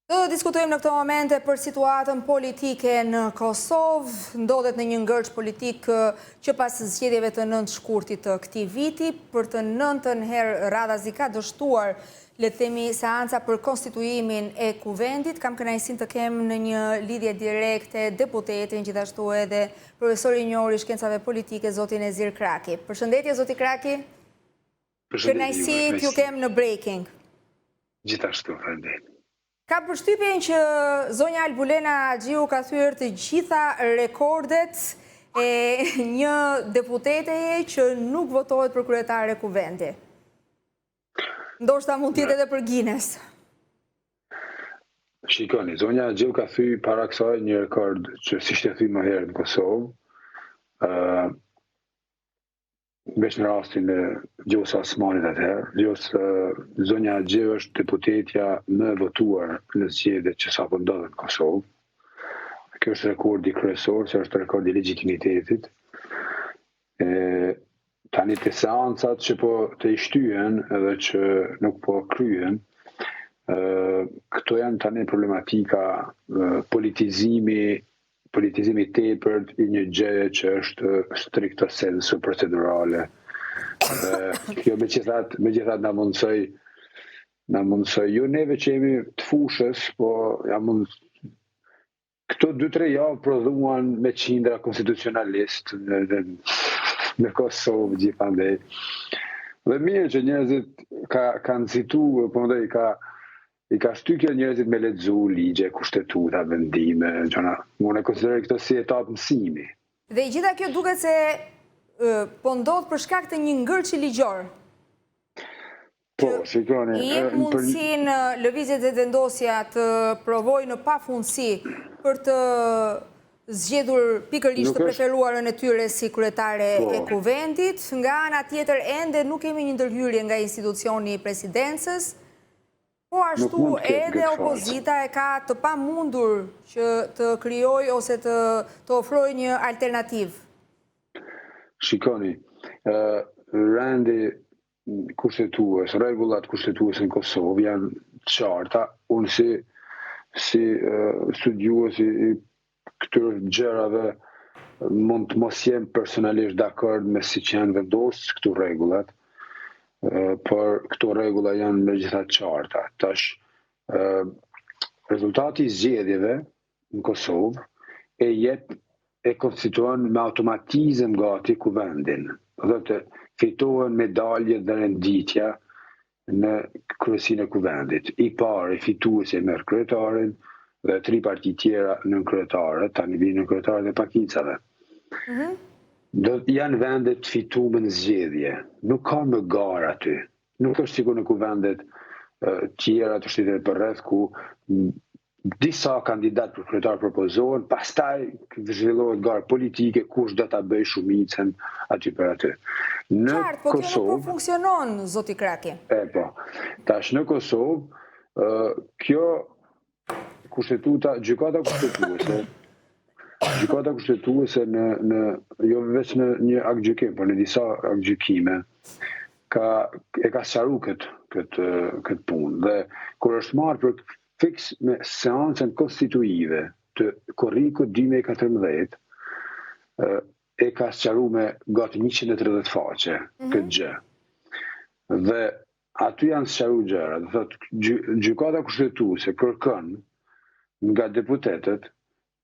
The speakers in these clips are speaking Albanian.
Do të diskutojmë në këto momente për situatën politike në Kosovë. Ndodhet në një ngërç politik që pas zgjedhjeve të 9 shkurtit të këtij viti, për të 9-ën herë radhazi ka dështuar, le të themi, seanca për konstituimin e kuvendit. Kam kënaqësinë të kem në një lidhje direkte deputetin, gjithashtu edhe profesor i njohur i shkencave politike, zoti Nezir Kraki. Përshëndetje, zoti Kraki. Kënaqësi t'ju kem në Breaking. Gjithashtu, faleminderit. Ka përshtypjen që zonja Albulena Xhiu ka thyer të gjitha rekordet e një deputeteje që nuk votohet për kryetare e kuvendi. Ndoshta mund t'jetë edhe për Guinness. Shikoni, zonja Xhiu ka thyer para kësaj një rekord që siç e thye më herët në Kosovë, veç në rastin e Gjos Osmanit atëherë. Zonja Xhiu është deputetja më votuar në zgjedhjet që sapo ndodhen në Kosovë. Kjo është rekordi kryesor, që është rekordi i legitimitetit. Tani të seancat që po të ishtyhen edhe që nuk po kryen, këto janë tani problematika politizimi tepërt i një gjëje që është stricto sensu procedurale. Kjo megjithatë na mundsoj jo neve që jemi të fushës, po këto 2-3 javë prodhuan me qindra konstitucionalist në Kosovë gjithandej. Dhe mirë që njerëzit kanë citu, po ndaj I ka shtyke njerëzit me lexu ligje, kushtetuta, vendime, unë e konsideroj këto si etapë mësimi. Dhe gjitha kjo duket se po ndodh për shkak të një ngërçi ligjor. Po, shikoni. I jep mundësinë lëvizjet e vendosja të provojë në pafundësi për të zgjedhur pikërisht të preferuarën e tyre si kryetare e kuvendit. Nga ana tjetër ende nuk kemi një ndërhyrje nga institucioni i presidencës. Po ashtu edhe opozita e ka të pamundur që të krijojë ose të ofrojë një alternativë. Shikoni, rendi kushtetues, rregullat kushtetuese në Kosovë janë të qarta. Unë si studiues i këtyre gjërave mund të mos jem personalisht dakord me siç janë vendosur këto rregullat. Por këto rregulla janë megjithatë qarta. Tash, rezultati I zgjedhjeve në Kosovë e konstituon me automatizëm gati kuvendin. Do të fitohen medaljet dhe renditja në kryesinë e kuvendit. I pari fituesi merr kryetarin dhe 3 parti tjera nën kryetare, tani vinë nën kryetarët e pakicave. Janë vendet fitume në zgjedhje. Nuk ka më garë aty. Nuk është sikur në kuvendet tjera të shtetit përreth ku disa kandidat për kryetar propozohen, pastaj zhvillohet garë politike, kush do ta bëjë shumicën aty për aty. Qartë, po kjo nuk po funksionon, zoti Kraki. Po. Tash në Kosovë, kjo gjykata kushtetuese jo vetëm në një aktgjykim, por në disa aktgjykime e ka sqaruar këtë punë. Dhe kur është marrë për fiks me seancën konstituive të korrikut 2014, e ka sqaruar me gati 130 faqe këtë gjë. Dhe aty janë sqaruar gjëra. Do thotë gjykata kushtetuese kërkon nga deputetët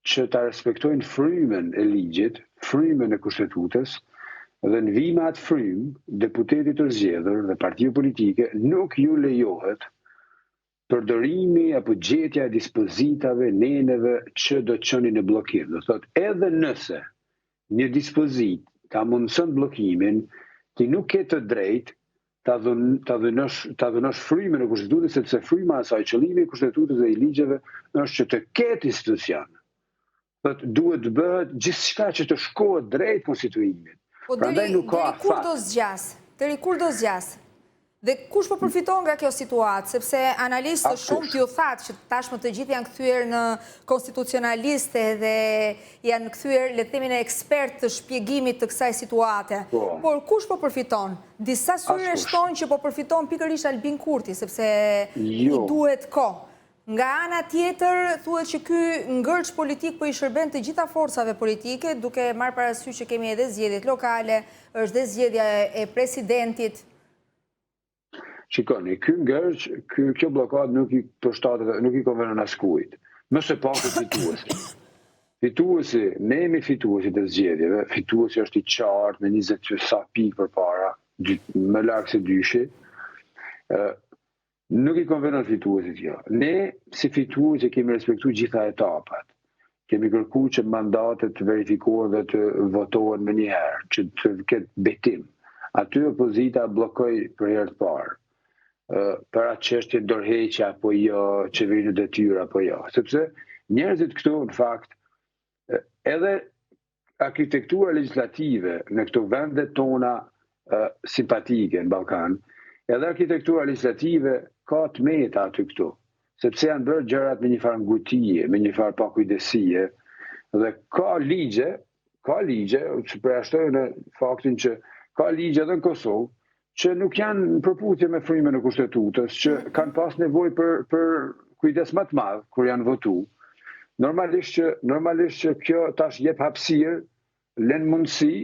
që ta respektojnë frymën e ligjit, frymën e kushtetutës, dhe në vijim me atë frymë, deputetit të zgjedhur dhe partive politike nuk ju lejohet përdorimi apo gjetja e dispozitave, neneve që do të çoni në bllokim. Do thotë edhe nëse një dispozit ta mundson bllokimin, ti nuk ke të drejtë ta dhënosh frymën e kushtetutës, sepse fryma e saj, qëllimi I kushtetutës dhe I ligjeve është që të ketë institucion. Duhet të bëhet gjithçka që të shkohet drejt konstituimit. Prandaj nuk ka afat. Deri kur do zgjas? Dhe kush po përfiton nga kjo situatë, sepse analistë shumë t'ju thatë që tashmë të gjithë janë kthyer në konstitucionaliste dhe janë kthyer le të themi në ekspert të shpjegimit të kësaj situate. Por kush po përfiton? Disa syre shtojnë që po përfiton pikërisht Albin Kurti, sepse I duhet kohë. Nga ana tjetër, thuhet që ky ngërç politik po i shërben të gjitha forcave politike, duke marrë parasysh që kemi edhe zgjedhjet lokale, është dhe zgjedhja e presidentit. Shikoni, ky ngërç, kjo blokadë nuk i konvenon askujt. Mëse paku fituesi. Fituesi, ne jemi fituesi të zgjedhjeve. Fituesi është i qartë me 20 sa pikë përpara, më larg se dyshi. Nuk i konvenon fituesit kjo. Ne, si fituesi, kemi respektu gjitha etapat. Kemi kërku që mandatet verifikohen dhe të votohen më njëherë, që të ketë betim. Aty opozita blokoj për herë të parë. Për atë çështje dorëheqja apo jo, qeverinë detyrë apo jo. Sepse njerëzit këtu, në fakt, edhe arkitektura legislative në këto vendet tona simpatike në Ballkan, edhe arkitektura legislative ka të meta aty këtu, sepse janë bërë gjërat me një farë ngutije, me një farë pakujdesie, dhe ka ligje, që përjashtojnë faktin që ka ligje edhe në Kosovë, që nuk janë në përputhje me frymen e kushtetutës, që kanë pas nevojë për kujdes më të madh kur janë votu. Normalisht që kjo tash jep hapësirë, lën mundësi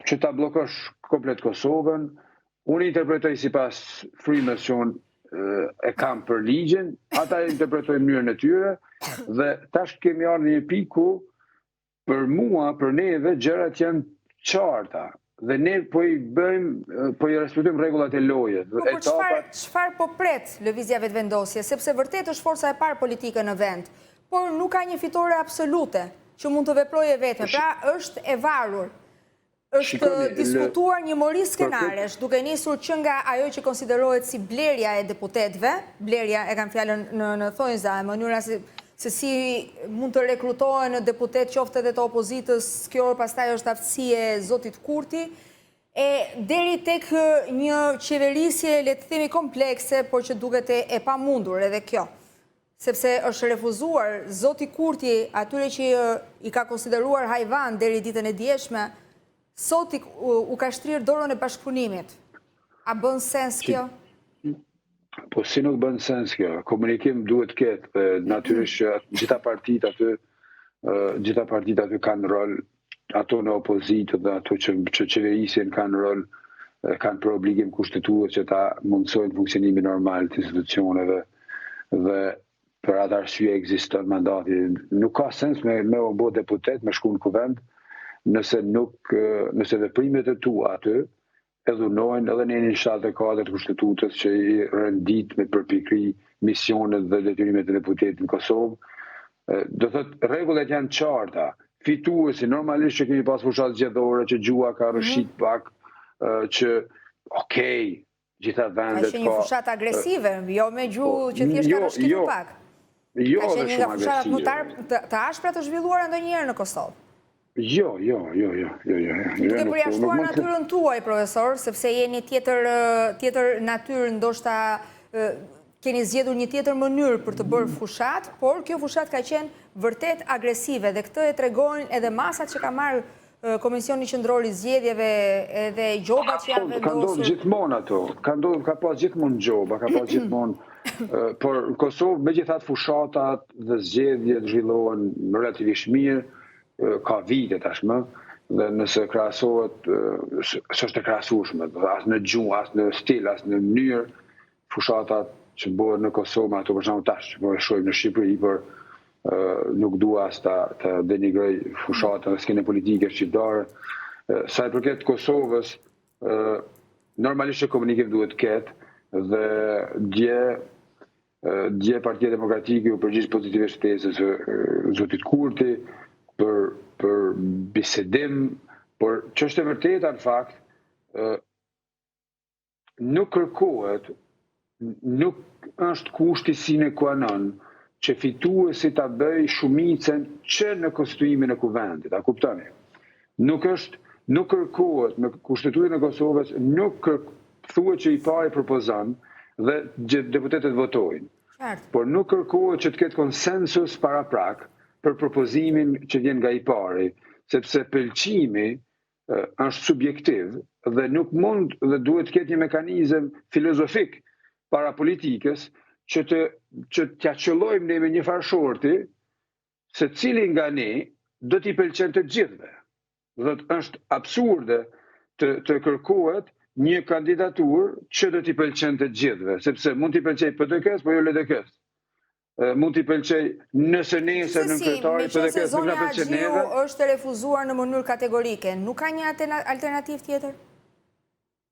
që ta bllokosh komplet Kosovën. Unë interpretoj sipas frymës që unë e kam për ligjin, ata interpretojnë mënyrën e tyre, dhe tash kemi ardhur në një pikë ku për mua, për neve, gjërat janë qarta. Dhe ne po i respektojmë rregullat e lojës. Po çfarë po pret lëvizja vetëvendosje, sepse vërtet është forca e parë politike në vend, por nuk ka një fitore absolute që mund të veprojë vetëm. Pra është e varur. Është diskutuar një mori skenaresh, duke nisur që nga ajo që konsiderohet si blerja e deputetëve, blerja e kam fjalën në thonjza, e mënyra se si mund të rekrutohen deputet qoftë edhe të opozitës, kjo pastaj është aftësi e zotit Kurti, e deri tek një qeverisje, le të themi komplekse, por që duket e pamundur edhe kjo. Sepse është refuzuar zoti Kurti atyre që i ka konsideruar hajvan deri ditën e djeshme, sot u ka shtrirë dorën e bashkëpunimit. A bën sens kjo? Po si nuk bën sens kjo? Komunikim duhet ketë, natyrisht që gjitha partitë aty kanë rol, ato në opozitë dhe ato që qeverisin kanë rol, kanë për obligim kushtetues që ta mundsojnë funksionimin normal të institucioneve, dhe për atë arsye ekziston mandati. Nuk ka sens me u bë deputet, me shku në kuvend, nëse veprimet e tua aty edhunojnë edhe në 74 të kushtetutës që i rëndit me përpikri misionet dhe detyrimet e deputetit në Kosovë. Do thotë rregullat janë qarta. Fituesi normalisht që kemi pas fushat zgjedhore, që gjua ka rëshit pak, që gjitha vendet ka. Ka qenë një fushat agresive, jo me gjuhë që thjesht ka rëshkitur pak. Jo, ka qenë një nga fushat të ashpra të zhvilluara ndonjëherë në Kosovë. Jo. Duke përjashtuar natyrën tuaj, profesor, sepse jeni tjetër natyrë, ndoshta keni zgjedhur një tjetër mënyrë për të bërë fushat, por kjo fushat ka qenë vërtet agresive, dhe këtë e tregojnë edhe masat që ka marrë Komisioni Qendror i Zgjedhjeve, edhe gjobat që janë vendosur. Ka ndodhur gjithmonë ato, ka pas gjithmonë gjoba, ka pas gjithmonë, por në Kosovë megjithatë fushatat dhe zgjedhjet zhvillohen relativisht mirë. Ka vite tashmë, dhe nëse krahasohet, s'është e krahasueshme, as në gjuhë, as në stil, as në mënyrë, fushatat që bëhen në Kosovë, ato për shembull tash që po e shohim në Shqipëri, por nuk dua as të denigroj fushatën dhe skenën politike shqiptare. Sa i përket Kosovës, normalisht që komunikim duhet ketë, dhe dje Partia Demokratike u përgjigj pozitivisht tezës zotit Kurti, për bisedim, por që është e vërteta në fakt, nuk kërkohet, nuk është kushti sine qua non që fituesi ta bëj shumicën që në konstituimin e kuvendit, a kuptoni? Nuk kërkohet në kushtetutën e Kosovës, nuk thuhet që i pari propozon dhe deputetët votojnë. Por nuk kërkohet që të ketë konsensus para prak për propozimin që vjen nga i pari, sepse pëlqimi është subjektiv dhe nuk mund dhe duhet të ketë një mekanizëm filozofik para politikës që t'ja qëllojmë ne me një farë shorti, se cili nga ne do t'i pëlqen të gjithëve. Dhe është absurde të kërkohet një kandidatur që do t'i pëlqen të gjithëve, sepse mund t'i pëlqej PDK-s, po jo LDK-s. Mund t'i pëlqej nëse nesër në kryetari PDK-s nuk na pëlqen neve. Meqense është refuzuar në mënyrë kategorike, nuk ka një alternativë tjetër?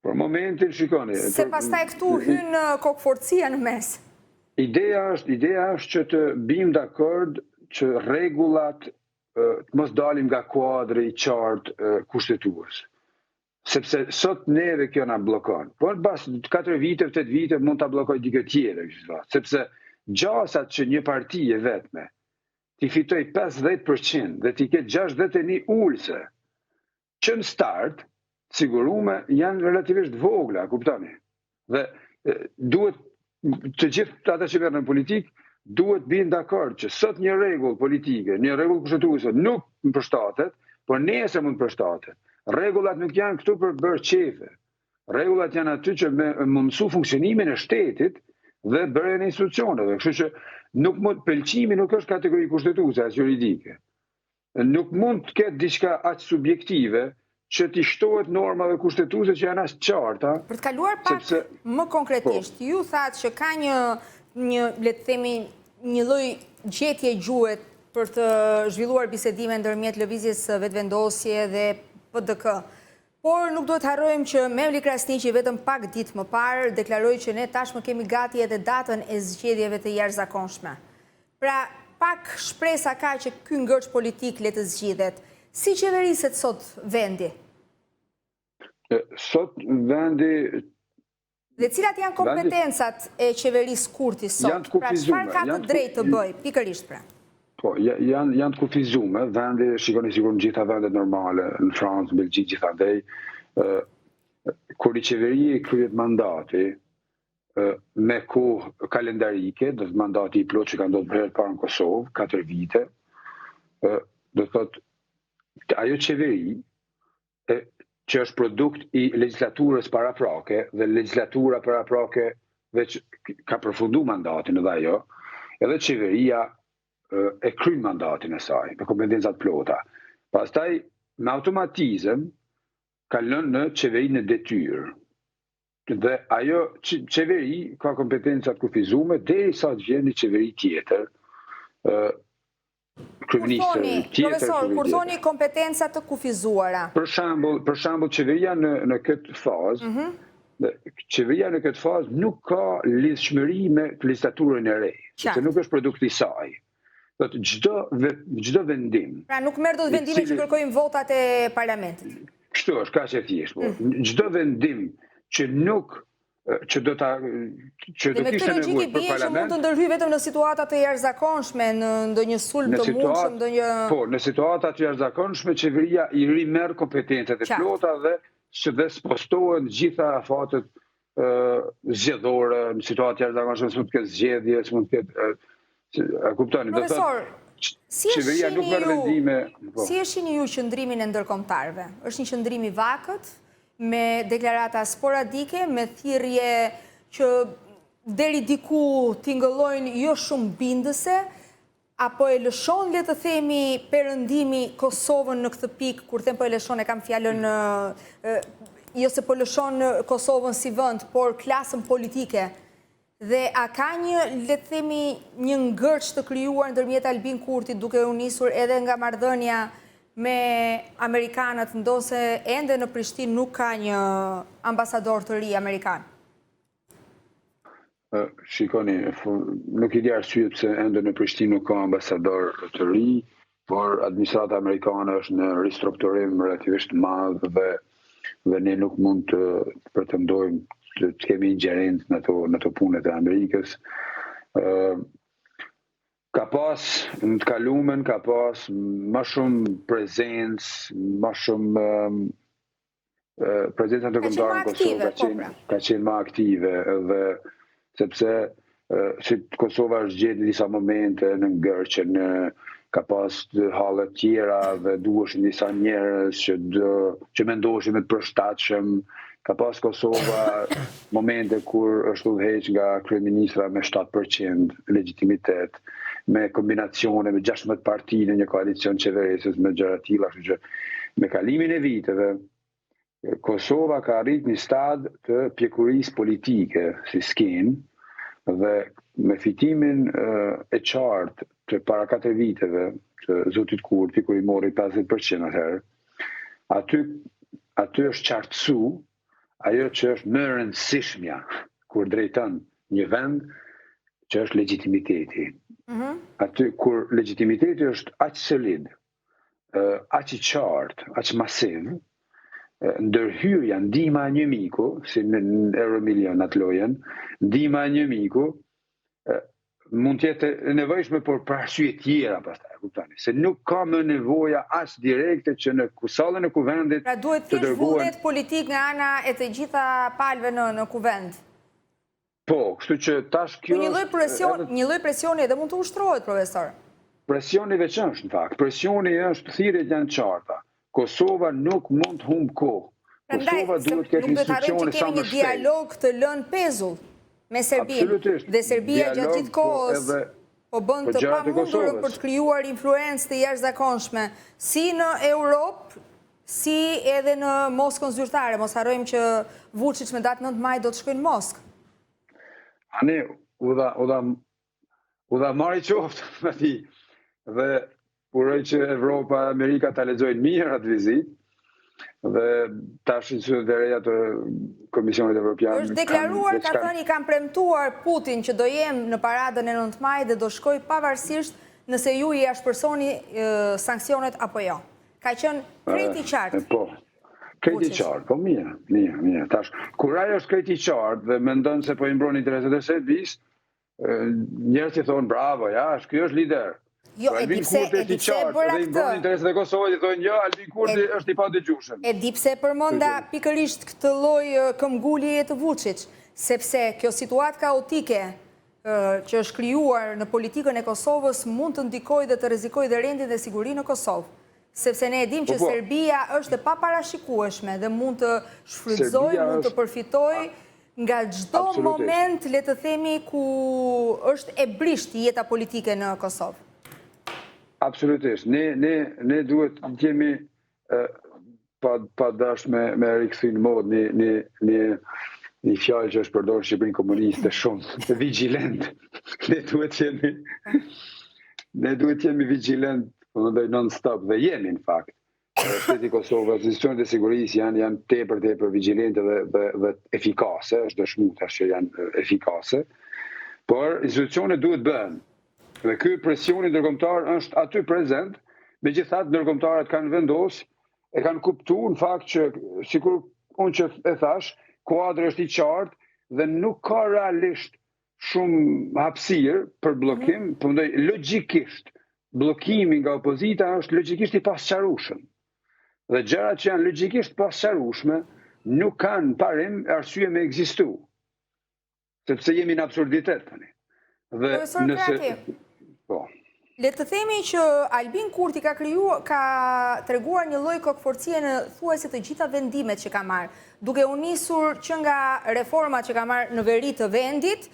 Për momentin, shikoni. Se pastaj këtu hynë kokëforcia në mes. Ideja është që të bim dakord që rregullat të mos dalim nga kuadri i qartë kushtetues. Sepse sot neve kjo na bllokon. Por pas 4 vite, 8 vite mund ta bllokoj dikë tjetër, sepse gjasat që një parti e vetme ti fitoj 50% dhe ti ketë 61 ulse, që në start sigurume janë relativisht vogla, kuptoni. Dhe duhet të gjithë ata që merren në politikë duhet bin dakord që sot një rregull politike, një rregull kushtetuese nuk më përshtatet, por nesër mund të përshtatet. Rregullat nuk janë këtu për bërë qefe. Rregullat janë aty që me mësu funksionimin e shtetit dhe bërjen e institucioneve. Kështu që nuk mund pëlqimi nuk është kategori kushtetuese as juridike. Nuk mund të ketë diçka aq subjektive që t'i shtohet normave kushtetuese që janë as qarta. Për të kaluar pak më konkretisht, ju thatë që ka një le të themi një lloj gjetje gjuhet për të zhvilluar bisedime ndërmjet lëvizjes vetvendosje dhe PDK. Por nuk duhet harrojmë që Mevli Krasniqi vetëm pak ditë më parë deklaroi që ne tashmë kemi gati edhe datën e zgjedhjeve të jashtëzakonshme. Pra, pak shpresa ka që ky ngërç politik le të zgjidhet. Si qeveriset sot vendi? Sot vendi... Dhe cilat janë kompetencat e qeverisë Kurti sot? Pra, çfarë ka të drejtë të bëj? Pikërisht pra. Po, janë të kufizume, vendi, shikoni sigur në gjitha vendet normale, në Francë, Belgjik, gjithandej, kur i qeveria kryet mandati, me kohë kalendarike, do të mandati i plot që ka ndodhur herë parë në Kosovë, 4 vite, do të thotë, ajo qeveri, që është produkt i legjislaturës paraprake, dhe legjislatura paraprake veç ka përfundu mandatin edhe ajo, edhe qeveria e kryen mandatin e saj, me kompetencat plota. Pastaj, me automatizëm, kalon në qeverinë e detyrë. Dhe ajo qeveri ka kompetencat kufizume, derisa të vjen një qeveri tjetër, Profesor, kur thoni kompetencat të kufizuara? Për shembull, qeveria në këtë fazë, qeveria në këtë fazë nuk ka lidhshmëri me legjislaturën e re, sepse nuk është produkt i saj. Çdo vendim. Pra nuk merr dot vendime që kërkojnë votat e parlamentit. Kështu është, kaq e thjeshtë. Çdo vendim që nuk që do kishte nevojë për parlament. Që mund të ndërhyj vetëm në situata të jashtëzakonshme, në ndonjë sulm të mundshëm, ndonjë... Po, në situata të jashtëzakonshme, qeveria i rimerr kompetencat e plota dhe spostohen gjitha afatet zgjedhore, në situata të jashtëzakonshme s'mund të ketë zgjedhje, s'mund të ketë... A kuptoni? Profesor, qeveria nuk merr vendime... Si e shihni ju qëndrimin e ndërkombëtarëve? Është një qëndrim i vakët, me deklarata sporadike, me thirrje që deri diku tingëllojnë jo shumë bindëse, apo e lëshon, le të themi, perëndimi Kosovën në këtë pikë, kur them po e lëshon e kam fjalën, jo se po lëshon Kosovën si vend, por klasën politike. Dhe a ka një, le të themi, një ngërç të krijuar ndërmjet Albin Kurtit, duke u nisur edhe nga marrëdhënia me Amerikanët, ndonse ende në Prishtinë nuk ka një ambasador të ri Amerikan? Shikoni, nuk i di arsye pse ende në Prishtinë nuk ka ambasador të ri, por administrata amerikane është në ristrukturim relativisht madh dhe ne nuk mund të pretendojmë të kemi ingerencë në ato punët e Amerikës. Ka pas, në të kalumen, ka pas më shumë prezencë, më shumë prezenca ndërkombëtare në Kosovë ka qenë më aktive, edhe sepse si Kosova është gjetë në disa momente në ngërçe, ka pas hallet tjera dhe duheshin disa njerëz që mendoshin me të përshtatshëm Ka pas Kosova momente kur është udhëheq nga kryeministra me 7% legitimitet, me kombinacione me 16 parti në një koalicion qeverisës me gjëra të tilla, kështu që me kalimin e viteve Kosova ka arrit një stad të pjekurisë politike si skenë dhe me fitimin e qartë të para 4 viteve të zotit Kurti, kur i mori 50% atëherë, aty është qartësu ajo që është më e rëndësishmja kur drejton një vend, që është legitimiteti. Aty kur legitimiteti është aq solid, aq i qartë, aq masiv, ndërhyrja, ndihma e një miku, si në Euromilion atë lojën, ndihma e një miku mund të jetë e nevojshme por për arsye tjera pastaj, kuptoni, se nuk ka më nevoja as direkte që në sallën e kuvendit pra duhet të thjesht vullnet politik nga ana e të gjitha palëve në kuvend. Po, kështu që tash kjo një lloj presioni edhe mund të ushtrohet, profesor. Presioni veçantë në fakt. Presioni është thirrjet janë qarta. Kosova nuk mund të humb kohë. Kosova duhet të ketë institucione sa më shpejt. Një dialog të lënë pezull me Serbinë. Dhe Serbia gjatë gjithë kohës po bën të pamundur për të krijuar influencë të jashtëzakonshme si në Europë, si edhe në Moskën zyrtare. Mos harrojmë që Vučić me datë 9 maj do të shkojnë në Moskë. Ani, u dha marri qoftë me ti. Dhe uroj që Evropa, Amerika ta lexojnë mirë atë vizitë. Dhe tash të reja të Komisionit Evropian. Është deklaruar, ka thënë, i kanë premtuar Putin që do jem në paradën e 9 maj dhe do shkoj pavarësisht nëse ju i ashpërsoni sanksionet apo jo. Ka qenë krejt i qartë. Po, krejt i qartë, po mirë. Tash, kur ajo është krejt i qartë dhe mendon se po i mbron interesat e Serbisë, njerëzit thonë bravo, ja, ky është lider. Jo, e di pse e bëra këtë. Dhe i interesat e Kosovës i thonë jo, Albin Kurti është i padëgjueshëm. E di pse përmenda pikërisht këtë lloj këmbguljeje të Vučić, sepse kjo situatë kaotike që është krijuar në politikën e Kosovës mund të ndikojë dhe të rrezikojë dhe rendin dhe sigurinë në Kosovë. Sepse ne e dim që Serbia është e paparashikueshme dhe mund të shfrytëzojë, mund të përfitojë nga çdo moment, le të themi, ku është e brisht jeta politike në Kosovë. Absolutisht. Ne duhet të jemi pa dash me rikthy në modë një fjalë që është përdorur në Shqipërinë komuniste shumë, vigjilent. Ne duhet jemi vigjilent non-stop dhe jemi në fakt. Shteti i Kosovës, institucionet e sigurisë janë tepër vigjilente dhe efikase, është dëshmuar tash që janë efikase, por institucionet duhet bëhen. Dhe ky presioni ndërkombëtar është aty prezent, megjithatë ndërkombëtarët kanë vendosur, e kanë kuptuar në fakt që sikur unë që e thash, kuadri është i qartë dhe nuk ka realisht shumë hapësirë për bllokim, përndaj logjikisht bllokimi nga opozita është logjikisht i pasqarueshëm. Dhe gjërat që janë logjikisht pasqarueshme nuk kanë parim arsye me ekzistu. Sepse jemi në absurditet tani. Dhe nëse le të themi që Albin Kurti ka treguar një lloj kokëforcie në thuajse të gjitha vendimet që ka marrë, duke u nisur që nga reformat që ka marrë në veri të vendit,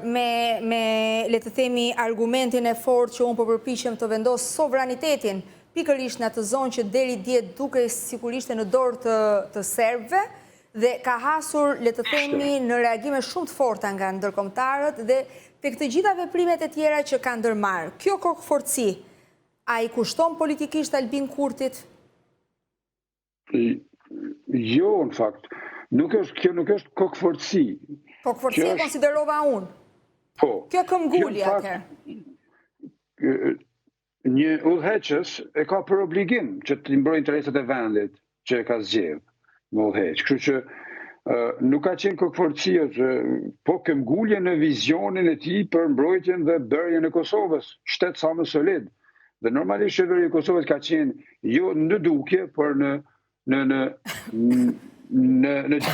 me le të themi argumentin e fortë që unë po përpiqem të vendos sovranitetin pikërisht në atë zonë që deri dje duke sigurisht në dorë të serbëve, dhe ka hasur, le të themi, në reagime shumë të forta nga ndërkombëtarët dhe tek të gjitha veprimet e tjera që kanë ndërmarrë. Kjo kokëforci, a i kushton politikisht Albin Kurtit? Jo, në fakt. Kjo nuk është kokëforci. Kokëforci e konsiderova unë. Po. Kjo këmbgulje atëherë. Një udhëheqës e ka për obligim që të mbrojë interesat e vendit që e ka zgjedhur me udhëheq. Kështu që nuk ka qenë kokëforcia, po këmbgulje në vizionin e tij për mbrojtjen dhe bërjen e Kosovës, shtet sa më solid. Dhe normalisht qeveria e Kosovës ka qenë jo në dukje, por në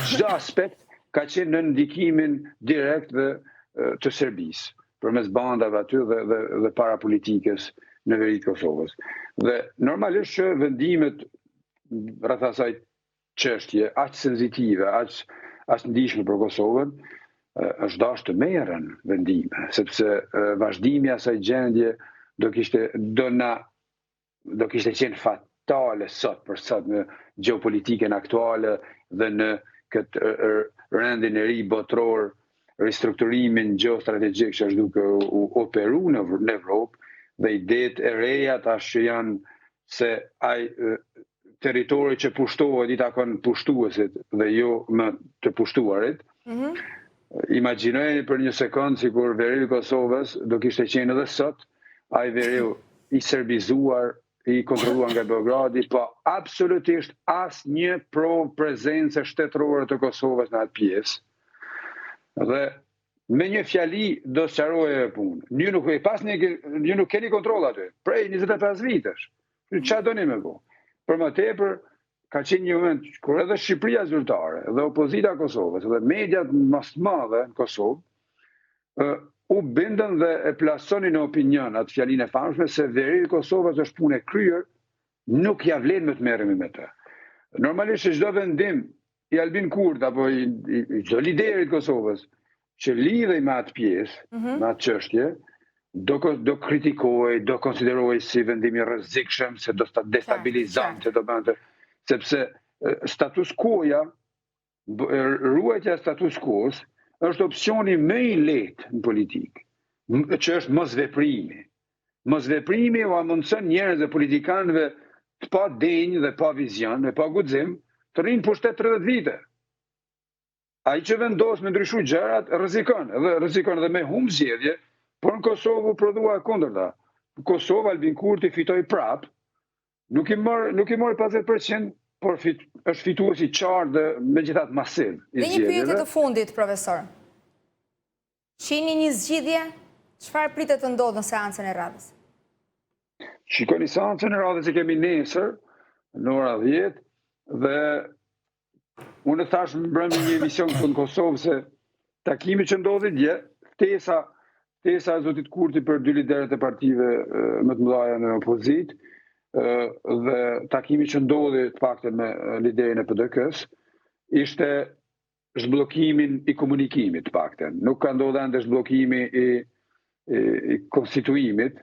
çdo aspekt ka qenë në ndikimin direkt të Serbisë, përmes bandave aty dhe parapolitikës në veri të Kosovës. Dhe normalisht që vendimet rreth asaj çështje aq sensitive, aq ndihshme për Kosovën, është dashur të merren vendime, sepse vazhdimi i asaj gjendje do kishte qenë fatale sot për sot në gjeopolitikën aktuale dhe në këtë rendin e ri botror, ristrukturimin gjeostrategjik që është duke u operu në Evropë, dhe idetë e reja tash që janë se ai territori që pushtohet i takon pushtuesit dhe jo më të pushtuarit. Imagjinojeni për një sekond sikur veriu i Kosovës do kishte qenë edhe sot, ai veriu i serbizuar, i kontrolluar nga Beogradi, po absolutisht asnjë provë prezence shtetërore të Kosovës në atë pjesë. Dhe me një fjali do sqarohej punë. Ju nuk keni kontroll aty, prej 25 vitesh. Çfarë doni me bu? Për më tepër, ka qenë një moment kur edhe Shqipëria zyrtare, dhe opozita e Kosovës, dhe mediat më të mëdha në Kosovë, u bindën dhe e plasonin në opinion atë fjalinë e famshme se veriu i Kosovës është punë e kryer, nuk ja vlen më të merremi me të. Normalisht çdo vendim i Albin Kurti apo i çdo lideri të Kosovës që lidhej me atë pjesë, me atë çështje, do kritikohej, do konsiderohej si vendim i rrezikshëm, se do të destabilizante, do bënte, sepse status quo-ja, ruajtja e status quo-s është opsioni më i lehtë në politikë, që është mosveprimi. Mosveprimi u mundson njerëzve politikanëve të pa denjë dhe pa vizion, dhe pa guxim, të rrinë pushtet 30 vite. Ai që vendos me ndryshu gjërat rrezikon edhe me humb zgjedhje, por në Kosovë u prodhua e kundërta. Në Kosovë Albin Kurti fitoi prap, nuk i mori 50%, por është fitues i qartë dhe megjithatë masiv. Dhe një pyetje të fundit, profesor. Shihni një zgjidhje? Çfarë pritet të ndodhë në seancën e radhës? Shikoni, seancën e radhës e kemi nesër, në ora 10, dhe unë thash mbrëmje një emision këtu në Kosovë se takimi që ndodhi dje, ftesa e zotit Kurti për 2 liderët e partive më të mëdha në opozitë, dhe takimi që ndodhi të paktën me liderin e PDK-s, ishte zhbllokimin i komunikimit të paktën. Nuk ka ndodhur ende zhbllokimi i konstituimit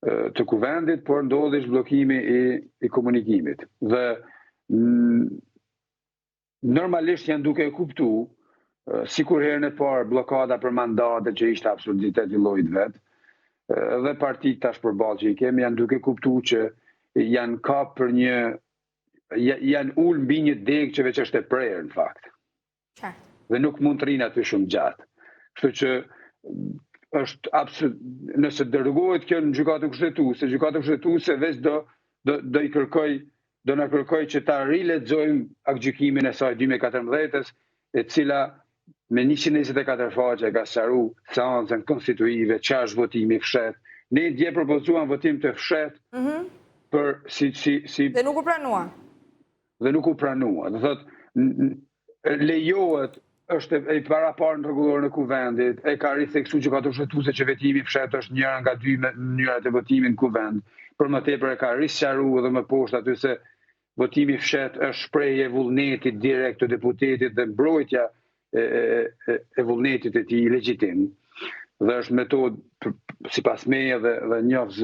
të kuvendit, por ndodhi zhbllokimi i komunikimit. Dhe normalisht janë duke e kuptuar, sikur herën e parë bllokada për mandate që ishte absurditet i llojit vet, dhe partitë tash përballë që i kemi janë duke kuptuar që janë kap për janë ul mbi një degë që veç është e prerë në fakt. Dhe nuk mund të rinë aty shumë gjatë. Kështu që është absolut, nëse dërgohet kjo në gjykatën kushtetuese, gjykata kushtetuese veç do na kërkoj që ta rilexojmë aktgjykimin e saj 2014-s, e cila me 124 faqe ka sqaru seancën konstituive, çfarë është votimi i fshehtë. Ne dje propozuam votim të fshehtë për si dhe nuk u pranua. Dhe nuk u pranua. Do thotë lejohet, është e paraparë në rregullorën e kuvendit, e ka ritheksuar gjykata kushtetuese që votimi i fshehtë është njëra nga 2 mënyrat e votimit në kuvend. Për më tepër e ka risqaruar edhe më poshtë aty se votimi i fshehtë është shprehje e vullnetit direkt të deputetit dhe mbrojtja e vullnetit e tij legjitim. Dhe është metodë sipas meje dhe njohës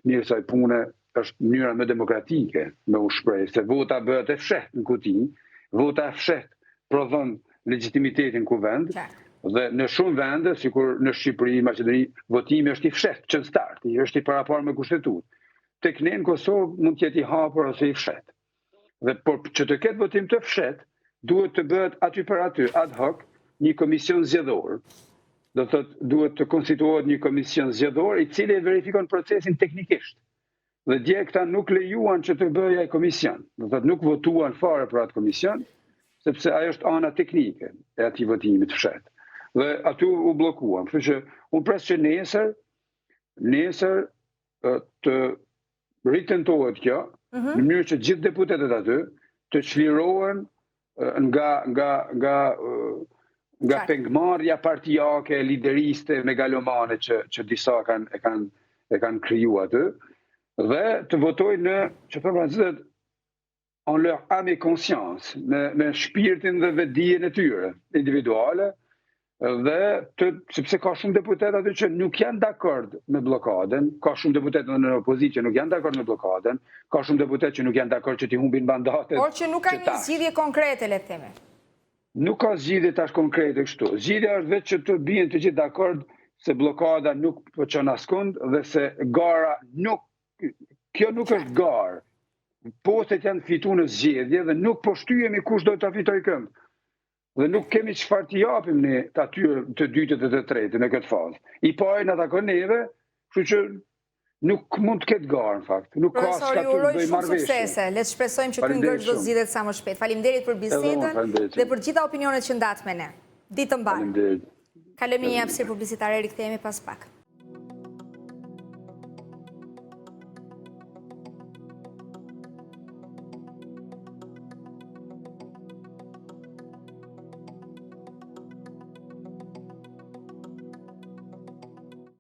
mirë saj pune, është mënyra më demokratike me u shpreh, se vota bëhet e fshehtë në kuti, vota e fshehtë prodhon legjitimitetin kuvend, dhe në shumë vende, sikur në Shqipëri, Maqedoni, votimi është i fshehtë që në start, është i paraparë me kushtetutë. Tek ne në Kosovë mund të jetë i hapur ose i fshehtë. Dhe por që të ketë votim të fshehtë, duhet të bëhet aty për aty, ad hoc, një komision zgjedhor. Do thotë duhet të konstituohet një komision zgjedhor i cili e verifikon procesin teknikisht. Dhe dje këta nuk lejuan që të bëjë ai komision. Do thotë nuk votuan fare për atë komision, sepse ajo është ana teknike e atij votimi të fshehtë. Dhe aty u bllokuan. Kështu që unë pres që nesër të ritentohet kjo, në mënyrë që gjithë deputetët aty të çlirohen nga pengmarrja partijake, lideriste, megalomane që disa e kanë kriju aty, dhe të votojnë në, që për francezët, en leur âme et conscience, me shpirtin dhe vetdijen e tyre individuale, dhe sepse ka shumë deputet aty që nuk janë dakord me blokadën, ka shumë deputet në opozitë që nuk janë dakord me blokadën, ka shumë deputet që nuk janë dakord që t'i humbin mandatet. Por që nuk ka një zgjidhje konkrete, le të themi. Nuk ka zgjidhje tash konkrete kështu. Zgjidhja është vetë që të bien të gjithë dakord se blokada nuk po çon askund dhe se gara kjo nuk është garë. Postet janë fitu në zgjedhje dhe nuk po shtyhemi kush do të fitoj kënd. Dhe nuk kemi çfarë t'i japim ne atyre të dytët dhe të tretë në këtë fazë. I pari na takon neve, kështu që nuk mund të ketë garë në fakt. Nuk ka Profesor, ju uroj shumë suksese. Le të shpresojmë që ky ngërç do zgjidhet sa më shpejt. Faleminderit për bisedën dhe për gjitha opinionet që ndat me ne. Ditë të mbarë. Kalojmë një hapësirë publicitare, rikthehemi pas pak.